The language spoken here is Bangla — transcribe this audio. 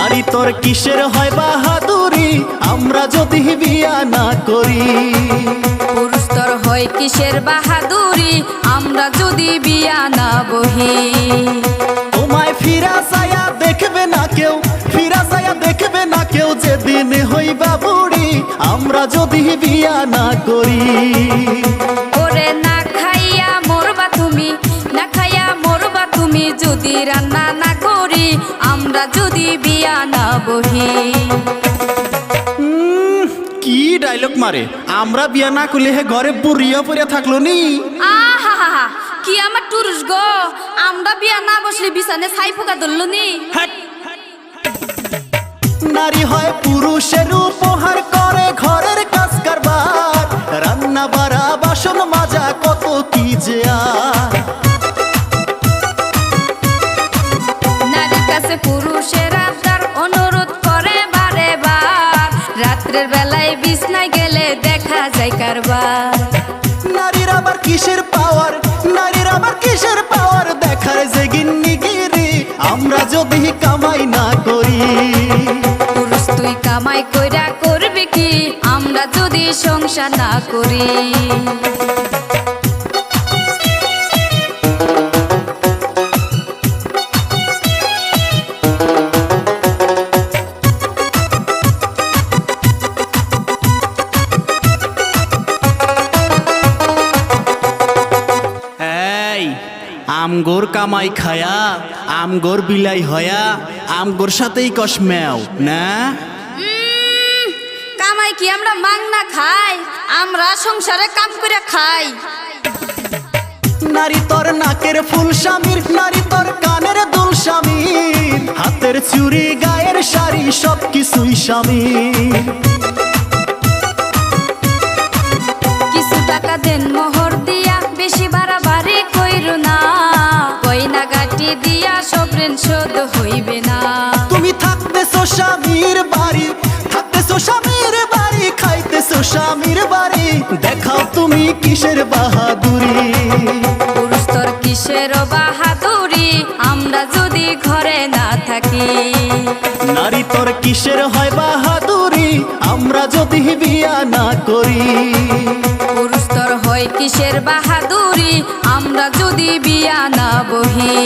নারী তোর কিসের হয় বাহাদুরি আমরা যদি বিয়া না করি। পুরুষ তোর হয় কিসের বাহাদুরি আমরা যদি বিয়া না বহি। তোমায় ফিরা যায়া দেখবে না কেউ, ফিরা যায়া দেখবে না কেউ, যেদিন হইবা বুড়ি আমরা যদি বিয়া না করি। ওরে না খাইয়া মরবা তুমি, না খাইয়া মরবা তুমি যদি রান্না না করি আমরা যদি বিয়া না বহি। কি ডায়লগ মারে, আমরা বিয়া না করলে হে ঘরে বুড়িয়া পড়িয়া থাকলো নি। আহা কি আমার টুরুস গো, আমরা বিয়া না বসলে বিছানে ছাই পোকা ধরলো নি। নারী হয় পুরুষের উপহার, করে ঘরের কাজ কারবার, রান্না বাড়া বাসন মাজা কত কি যে আর। নারীর কাছে পুরুষের আবদার অনুরোধ করে বারে বার, রাত্রের বেলায় বিছনায় গেলে দেখা যায় কারবার। নারীর আবার কিসের পাওয়ার, নারীর আবার কিসের পাওয়ার, দেখার যে গিন্নিগিরি আমরা যদি কামাই না করি। পুরুষ তুই কামাই কইরা করবি কি আমরা যদি সংসার না করি। আমগোর কামাই খায়া আমগোর বিলাই হয়া আমগোর সাথেই কসমেও না। কামাই কি আমরা মাংনা খাই, আমরা সংসারে কাম করে খাই। নারী তোর নাকের ফুল স্বামীর, নারী তোর কানের দুল স্বামীর, হাতের চুড়ি গায়ের শাড়ি সব কিছুই স্বামীর। কিছু টাকা দেন মোহর দিয়া বেশি বাড়াবাড়ি কইরো না, কইনা গাটি দিয়া সব ঋণ শোধ হইবে না। তুমি থাকতেছো স্বামীর বাড়ি, থাকতেছো স্বামীর বাড়ি, খাইতেছো স্বামীর বাড়ি, দেখাও তুমি কিসের বাহাদুরি। পুরুষ তোর কিসের বাহাদুরি আমরা যদি ঘরে না থাকি। নারী তোর কিসের হয় বাহাদুরি আমরা যদি বিয়া না করি। পুরুষ তোর হয় কিসের বাহাদুরি আমরা যদি বিয়া না বহি।